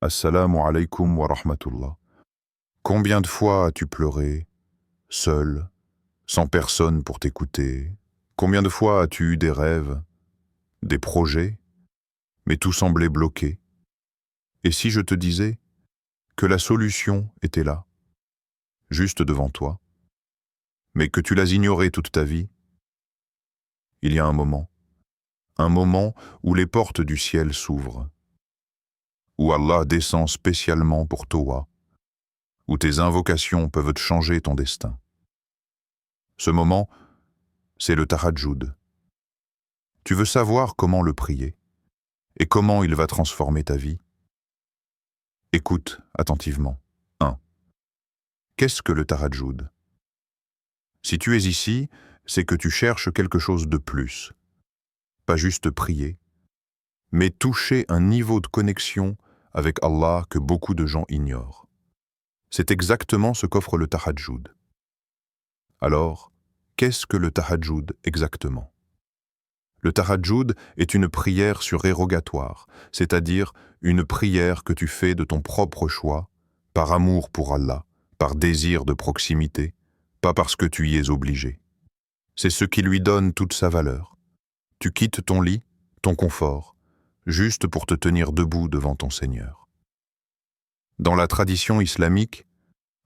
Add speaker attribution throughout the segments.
Speaker 1: Assalamu alaikum wa rahmatullah. Combien de fois as-tu pleuré, seul, sans personne pour t'écouter? Combien de fois as-tu eu des rêves, des projets, mais tout semblait bloqué? Et si je te disais que la solution était là, juste devant toi, mais que tu l'as ignorée toute ta vie? Il y a un moment où les portes du ciel s'ouvrent, où Allah descend spécialement pour toi, où tes invocations peuvent changer ton destin. Ce moment, c'est le tahajjud. Tu veux savoir comment le prier et comment il va transformer ta vie? Écoute attentivement. 1. Qu'est-ce que le tahajjud? Si tu es ici, c'est que tu cherches quelque chose de plus. Pas juste prier, mais toucher un niveau de connexion avec Allah que beaucoup de gens ignorent. C'est exactement ce qu'offre le tahajjud. Alors, qu'est-ce que le tahajjud exactement? Le tahajjud est une prière surérogatoire, c'est-à-dire une prière que tu fais de ton propre choix, par amour pour Allah, par désir de proximité, pas parce que tu y es obligé. C'est ce qui lui donne toute sa valeur. Tu quittes ton lit, ton confort, juste pour te tenir debout devant ton Seigneur. Dans la tradition islamique,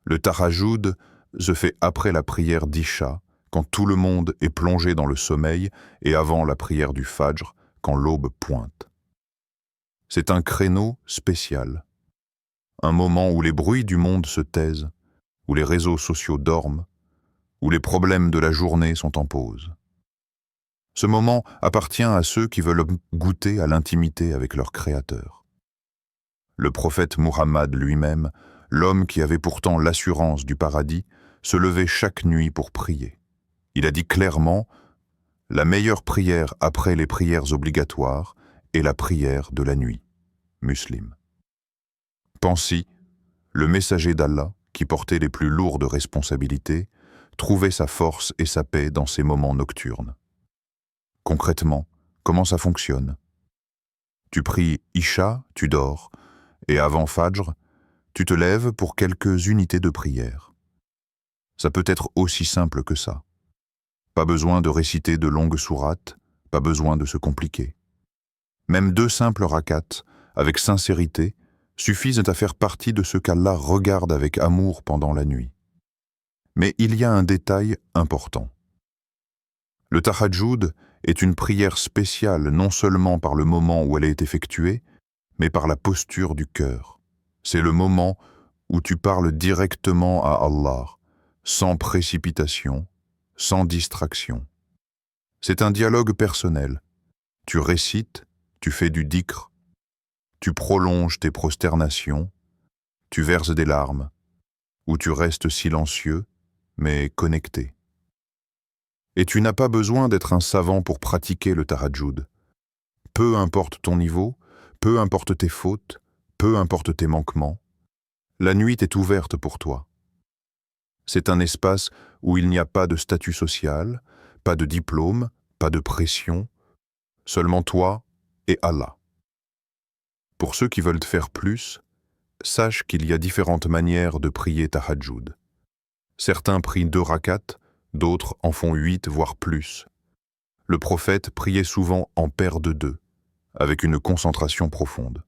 Speaker 1: le tahajjud se fait après la prière d'Isha, quand tout le monde est plongé dans le sommeil, et avant la prière du Fajr, quand l'aube pointe. C'est un créneau spécial, un moment où les bruits du monde se taisent, où les réseaux sociaux dorment, où les problèmes de la journée sont en pause. Ce moment appartient à ceux qui veulent goûter à l'intimité avec leur Créateur. Le prophète Muhammad lui-même, l'homme qui avait pourtant l'assurance du paradis, se levait chaque nuit pour prier. Il a dit clairement, la meilleure prière après les prières obligatoires est la prière de la nuit. Muslim. Pensi, le messager d'Allah, qui portait les plus lourdes responsabilités, trouvait sa force et sa paix dans ces moments nocturnes. Concrètement, comment ça fonctionne? Tu pries Isha, tu dors, et avant Fajr, tu te lèves pour quelques unités de prière. Ça peut être aussi simple que ça. Pas besoin de réciter de longues sourates, pas besoin de se compliquer. Même 2 simples rakats, avec sincérité, suffisent à faire partie de ce qu'Allah regarde avec amour pendant la nuit. Mais il y a un détail important. Le tahajjud est une prière spéciale non seulement par le moment où elle est effectuée, mais par la posture du cœur. C'est le moment où tu parles directement à Allah, sans précipitation, sans distraction. C'est un dialogue personnel. Tu récites, tu fais du dhikr, tu prolonges tes prosternations, tu verses des larmes, ou tu restes silencieux, mais connecté. Et tu n'as pas besoin d'être un savant pour pratiquer le tahajjud. Peu importe ton niveau, peu importe tes fautes, peu importe tes manquements, la nuit est ouverte pour toi. C'est un espace où il n'y a pas de statut social, pas de diplôme, pas de pression, seulement toi et Allah. Pour ceux qui veulent faire plus, sache qu'il y a différentes manières de prier tahajjud. Certains prient 2 rakats, d'autres en font 8 voire plus. Le prophète priait souvent en paire de 2, avec une concentration profonde.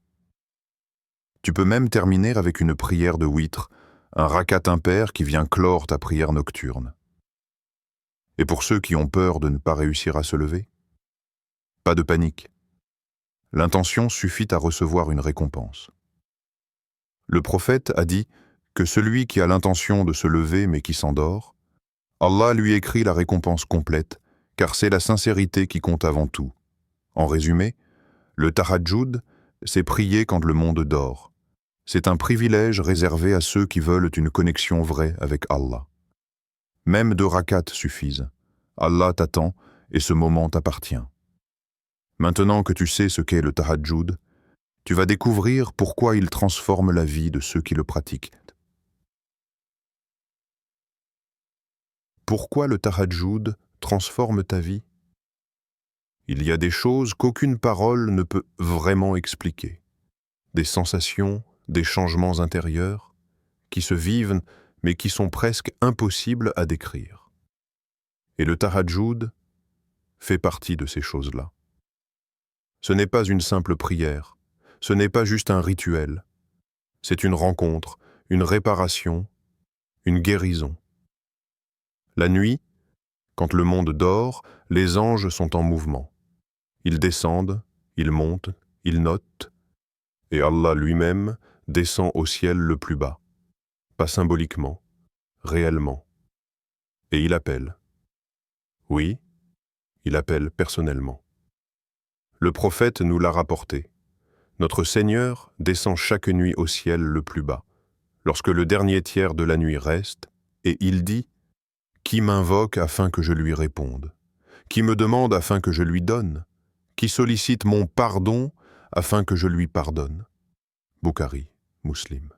Speaker 1: Tu peux même terminer avec une prière de witr, un rakat impair qui vient clore ta prière nocturne. Et pour ceux qui ont peur de ne pas réussir à se lever, pas de panique. L'intention suffit à recevoir une récompense. Le prophète a dit que celui qui a l'intention de se lever mais qui s'endort, Allah lui écrit la récompense complète, car c'est la sincérité qui compte avant tout. En résumé, le tahajjud, c'est prier quand le monde dort. C'est un privilège réservé à ceux qui veulent une connexion vraie avec Allah. Même 2 rakats suffisent. Allah t'attend et ce moment t'appartient. Maintenant que tu sais ce qu'est le tahajjud, tu vas découvrir pourquoi il transforme la vie de ceux qui le pratiquent. Pourquoi le tahajjud transforme ta vie? Il y a des choses qu'aucune parole ne peut vraiment expliquer. Des sensations, des changements intérieurs, qui se vivent mais qui sont presque impossibles à décrire. Et le tahajjud fait partie de ces choses-là. Ce n'est pas une simple prière, ce n'est pas juste un rituel, c'est une rencontre, une réparation, une guérison. La nuit, quand le monde dort, les anges sont en mouvement. Ils descendent, ils montent, ils notent, et Allah lui-même descend au ciel le plus bas, pas symboliquement, réellement. Et il appelle. Oui, il appelle personnellement. Le prophète nous l'a rapporté. Notre Seigneur descend chaque nuit au ciel le plus bas, lorsque le dernier tiers de la nuit reste, et il dit « Qui m'invoque afin que je lui réponde? Qui me demande afin que je lui donne? Qui sollicite mon pardon afin que je lui pardonne ?» Bukhari, Muslim.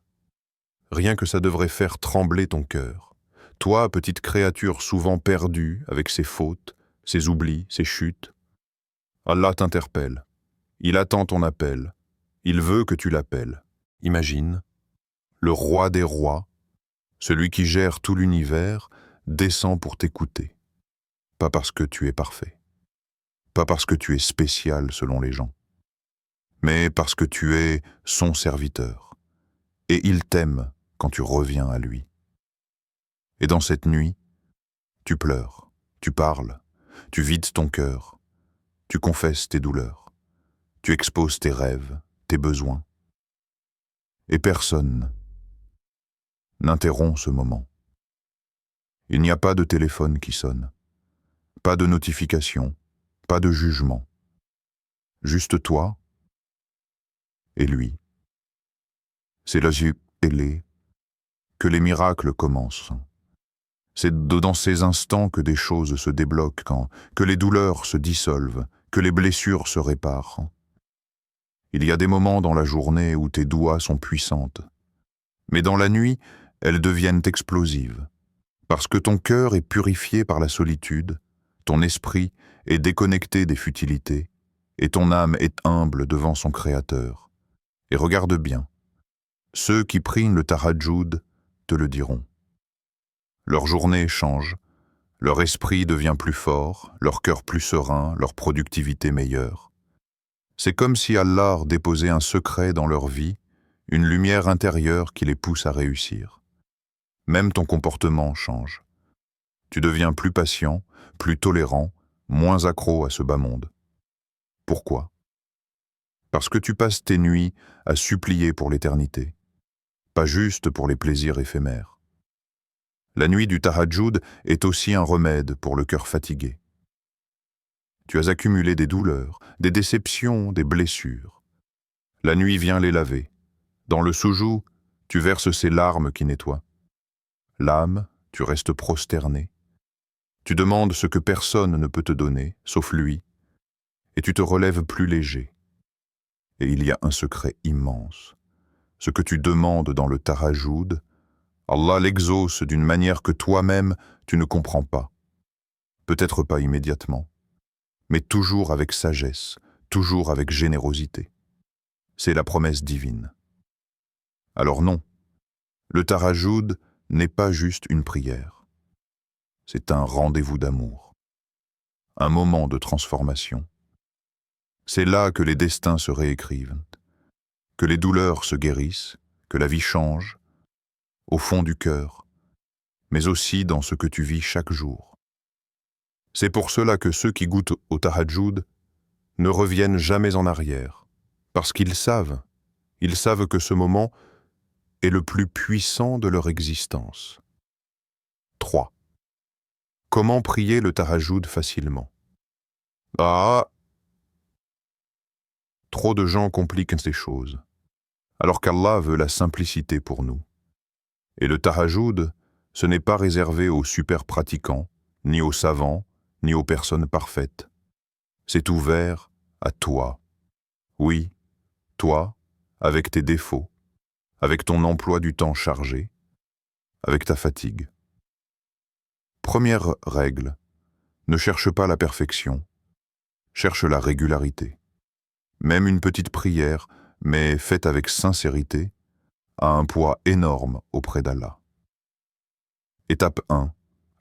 Speaker 1: Rien que ça devrait faire trembler ton cœur. Toi, petite créature souvent perdue avec ses fautes, ses oublis, ses chutes. Allah t'interpelle. Il attend ton appel. Il veut que tu l'appelles. Imagine, le roi des rois, celui qui gère tout l'univers, descend pour t'écouter. Pas parce que tu es parfait. Pas parce que tu es spécial selon les gens. Mais parce que tu es son serviteur. Et il t'aime quand tu reviens à lui. Et dans cette nuit, tu pleures, tu parles, tu vides ton cœur, tu confesses tes douleurs, tu exposes tes rêves, tes besoins. Et personne n'interrompt ce moment. Il n'y a pas de téléphone qui sonne, pas de notification, pas de jugement. Juste toi et lui. C'est là que les miracles commencent. C'est dans ces instants que des choses se débloquent, que les douleurs se dissolvent, que les blessures se réparent. Il y a des moments dans la journée où tes doigts sont puissantes, mais dans la nuit, elles deviennent explosives, parce que ton cœur est purifié par la solitude, ton esprit est déconnecté des futilités, et ton âme est humble devant son Créateur. Et regarde bien, ceux qui prient le tahajjud te le diront. Leur journée change, leur esprit devient plus fort, leur cœur plus serein, leur productivité meilleure. C'est comme si Allah déposait un secret dans leur vie, une lumière intérieure qui les pousse à réussir. Même ton comportement change. Tu deviens plus patient, plus tolérant, moins accro à ce bas monde. Pourquoi? Parce que tu passes tes nuits à supplier pour l'éternité, pas juste pour les plaisirs éphémères. La nuit du tahajjud est aussi un remède pour le cœur fatigué. Tu as accumulé des douleurs, des déceptions, des blessures. La nuit vient les laver. Dans le soujou, tu verses ces larmes qui nettoient. L'âme, tu restes prosterné. Tu demandes ce que personne ne peut te donner, sauf lui, et tu te relèves plus léger. Et il y a un secret immense. Ce que tu demandes dans le tahajjud, Allah l'exauce d'une manière que toi-même tu ne comprends pas. Peut-être pas immédiatement, mais toujours avec sagesse, toujours avec générosité. C'est la promesse divine. Alors non, le tahajjud n'est pas juste une prière. C'est un rendez-vous d'amour, un moment de transformation. C'est là que les destins se réécrivent, que les douleurs se guérissent, que la vie change, au fond du cœur, mais aussi dans ce que tu vis chaque jour. C'est pour cela que ceux qui goûtent au tahajjud ne reviennent jamais en arrière, parce qu'ils savent que ce moment est le plus puissant de leur existence. 3. Comment prier le tahajjud facilement? Trop de gens compliquent ces choses, alors qu'Allah veut la simplicité pour nous. Et le tahajjud, ce n'est pas réservé aux super pratiquants, ni aux savants, ni aux personnes parfaites. C'est ouvert à toi. Oui, toi, avec tes défauts, avec ton emploi du temps chargé, avec ta fatigue. Première règle, ne cherche pas la perfection, cherche la régularité. Même une petite prière, mais faite avec sincérité, a un poids énorme auprès d'Allah. Étape 1.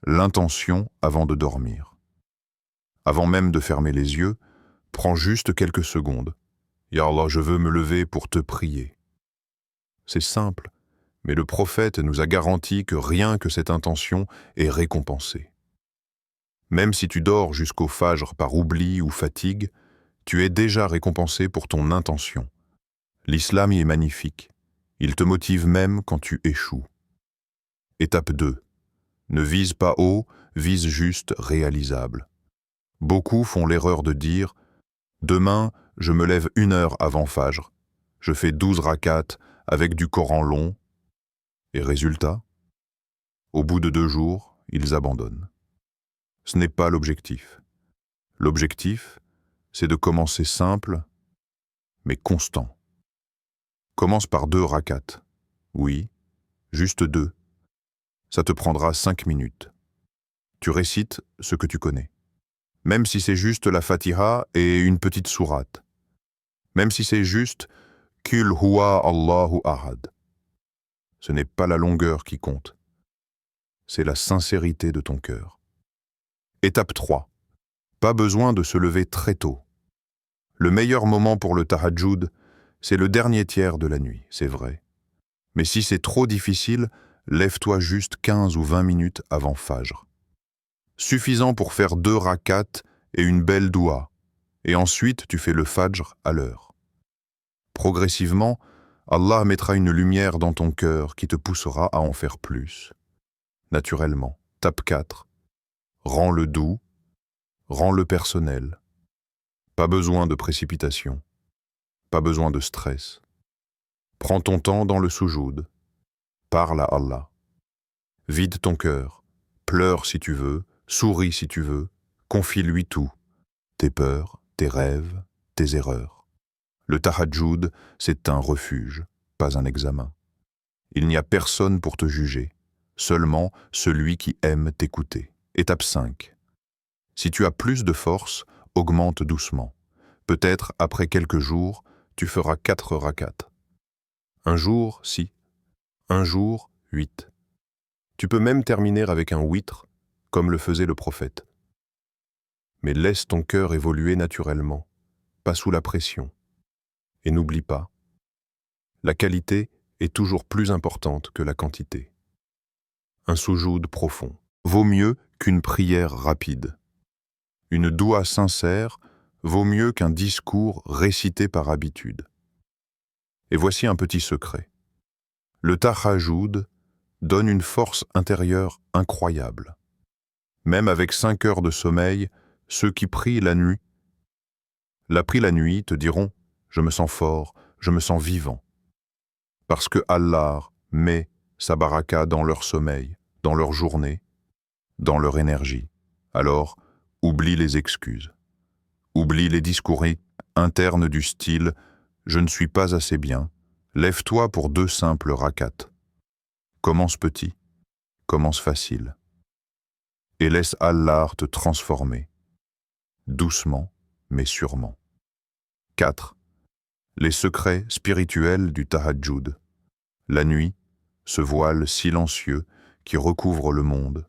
Speaker 1: L'intention avant de dormir. Avant même de fermer les yeux, prends juste quelques secondes. Ya Allah, je veux me lever pour te prier. C'est simple, mais le prophète nous a garanti que rien que cette intention est récompensée. Même si tu dors jusqu'au fajr par oubli ou fatigue, tu es déjà récompensé pour ton intention. L'islam y est magnifique. Il te motive même quand tu échoues. Étape 2. Ne vise pas haut, vise juste réalisable. Beaucoup font l'erreur de dire « Demain, je me lève 1 heure avant Fajr. Je fais 12 rakats avec du Coran long. » Et résultat, au bout de 2 jours, ils abandonnent. Ce n'est pas l'objectif. L'objectif, c'est de commencer simple, mais constant. Commence par 2 rakats. Oui, juste 2. Ça te prendra 5 minutes. Tu récites ce que tu connais. Même si c'est juste la Fatiha et une petite sourate. Même si c'est juste « Kul huwa Allahu ahad ». Ce n'est pas la longueur qui compte. C'est la sincérité de ton cœur. Étape 3. Pas besoin de se lever très tôt. Le meilleur moment pour le tahajjud, c'est le dernier tiers de la nuit, c'est vrai. Mais si c'est trop difficile, lève-toi juste 15 ou 20 minutes avant Fajr. Suffisant pour faire 2 rakats et une belle doua, et ensuite tu fais le Fajr à l'heure. Progressivement, Allah mettra une lumière dans ton cœur qui te poussera à en faire plus. Naturellement, étape 4. Rends-le doux, rends-le personnel. Pas besoin de précipitation, pas besoin de stress. Prends ton temps dans le soujoud, parle à Allah. Vide ton cœur, pleure si tu veux, souris si tu veux, confie-lui tout, tes peurs, tes rêves, tes erreurs. Le tahajjud, c'est un refuge, pas un examen. Il n'y a personne pour te juger, seulement celui qui aime t'écouter. Étape 5. Si tu as plus de force, augmente doucement. Peut-être après quelques jours, tu feras 4 rakats. Un jour, 6. Un jour, 8. Tu peux même terminer avec un witr, comme le faisait le prophète. Mais laisse ton cœur évoluer naturellement, pas sous la pression. Et n'oublie pas, la qualité est toujours plus importante que la quantité. Un soujoud profond vaut mieux qu'une prière rapide. Une doua sincère vaut mieux qu'un discours récité par habitude. Et voici un petit secret. Le tahajjud donne une force intérieure incroyable. Même avec 5 heures de sommeil, ceux qui prient la nuit te diront « Je me sens fort, je me sens vivant ». Parce que Allah met sa baraka dans leur sommeil, dans leur journée, dans leur énergie. Alors, oublie les excuses. Oublie les discours internes du style « Je ne suis pas assez bien ». Lève-toi pour 2 simples rakats. Commence petit, commence facile. Et laisse Allah te transformer. Doucement, mais sûrement. 4. Les secrets spirituels du tahajjud. La nuit, ce voile silencieux qui recouvre le monde,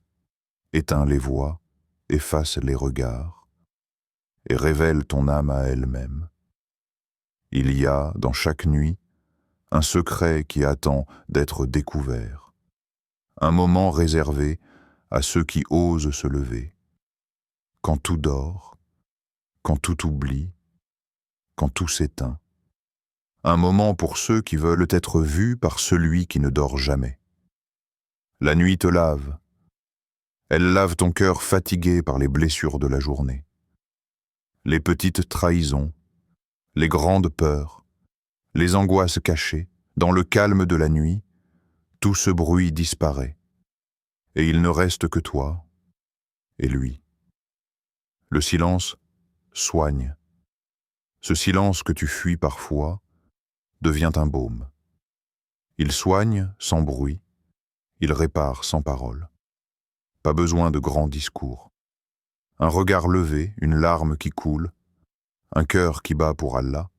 Speaker 1: éteint les voix, efface les regards et révèle ton âme à elle-même. Il y a, dans chaque nuit, un secret qui attend d'être découvert, un moment réservé à ceux qui osent se lever, quand tout dort, quand tout oublie, quand tout s'éteint. Un moment pour ceux qui veulent être vus par celui qui ne dort jamais. La nuit te lave. Elle lave ton cœur fatigué par les blessures de la journée. Les petites trahisons, les grandes peurs, les angoisses cachées, dans le calme de la nuit, tout ce bruit disparaît, et il ne reste que toi et lui. Le silence soigne. Ce silence que tu fuis parfois devient un baume. Il soigne sans bruit, il répare sans parole. Pas besoin de grands discours. Un regard levé, une larme qui coule, un cœur qui bat pour Allah,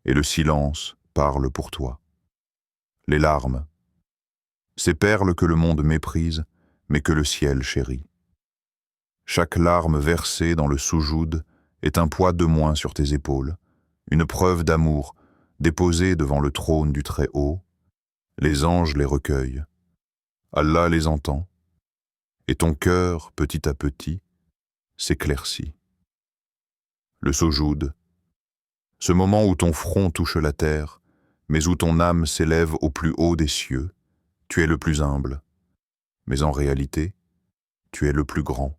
Speaker 1: et le silence parle pour toi. les larmes, ces perles que le monde méprise, mais que le ciel chérit. Chaque larme versée dans le soujoud est un poids de moins sur tes épaules, une preuve d'amour déposée devant le trône du Très-Haut. Les anges les recueillent, Allah les entend, et ton cœur, petit à petit, s'éclaircit. Le soujoud, ce moment où ton front touche la terre, mais où ton âme s'élève au plus haut des cieux, tu es le plus humble, mais en réalité, tu es le plus grand.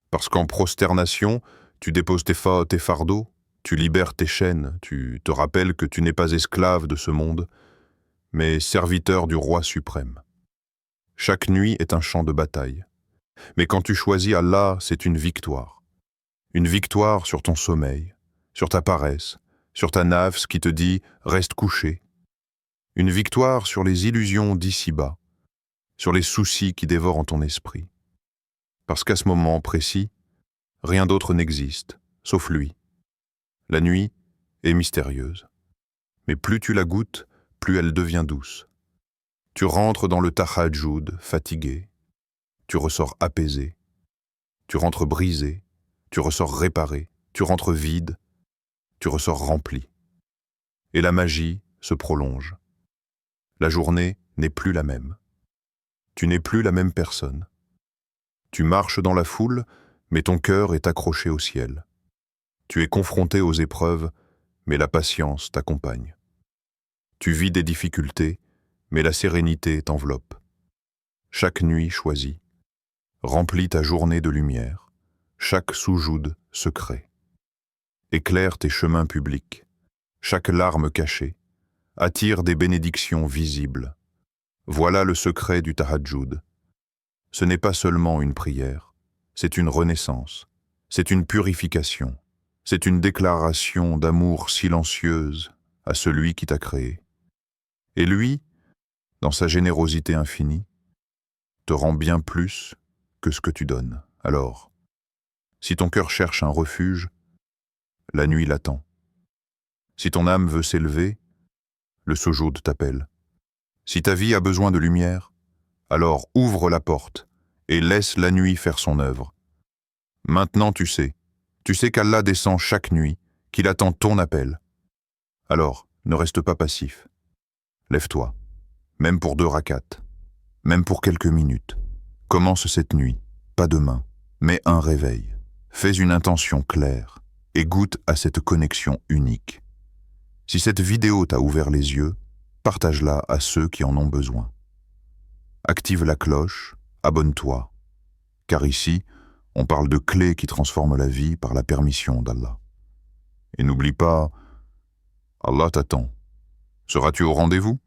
Speaker 1: Parce qu'en prosternation, tu déposes tes fardeaux, tu libères tes chaînes, tu te rappelles que tu n'es pas esclave de ce monde, mais serviteur du roi suprême. Chaque nuit est un champ de bataille. Mais quand tu choisis Allah, c'est une victoire. Une victoire sur ton sommeil, sur ta paresse, sur ta nafs qui te dit « reste couché ». Une victoire sur les illusions d'ici-bas, sur les soucis qui dévorent ton esprit. Parce qu'à ce moment précis, rien d'autre n'existe, sauf lui. La nuit est mystérieuse. Mais plus tu la goûtes, plus elle devient douce. Tu rentres dans le tahajjud, fatigué. Tu ressors apaisé. Tu rentres brisé. Tu ressors réparé. Tu rentres vide. Tu ressors rempli. Et la magie se prolonge. La journée n'est plus la même. Tu n'es plus la même personne. Tu marches dans la foule, mais ton cœur est accroché au ciel. Tu es confronté aux épreuves, mais la patience t'accompagne. Tu vis des difficultés, mais la sérénité t'enveloppe. Chaque nuit choisie remplit ta journée de lumière, chaque soujoud secret. Éclaire tes chemins publics, chaque larme cachée attire des bénédictions visibles. Voilà le secret du tahajjud. Ce n'est pas seulement une prière, c'est une renaissance, c'est une purification, c'est une déclaration d'amour silencieuse à celui qui t'a créé. Et lui, dans sa générosité infinie, te rend bien plus que ce que tu donnes. Alors, si ton cœur cherche un refuge, la nuit l'attend. Si ton âme veut s'élever, le soujoud t'appelle. Si ta vie a besoin de lumière, alors ouvre la porte et laisse la nuit faire son œuvre. Maintenant tu sais qu'Allah descend chaque nuit, qu'il attend ton appel. Alors, ne reste pas passif. Lève-toi, même pour 2 rakats, même pour quelques minutes. Commence cette nuit, pas demain, mais un réveil. Fais une intention claire et goûte à cette connexion unique. Si cette vidéo t'a ouvert les yeux, partage-la à ceux qui en ont besoin. Active la cloche, abonne-toi, car ici, on parle de clés qui transforment la vie par la permission d'Allah. Et n'oublie pas, Allah t'attend. Seras-tu au rendez-vous ?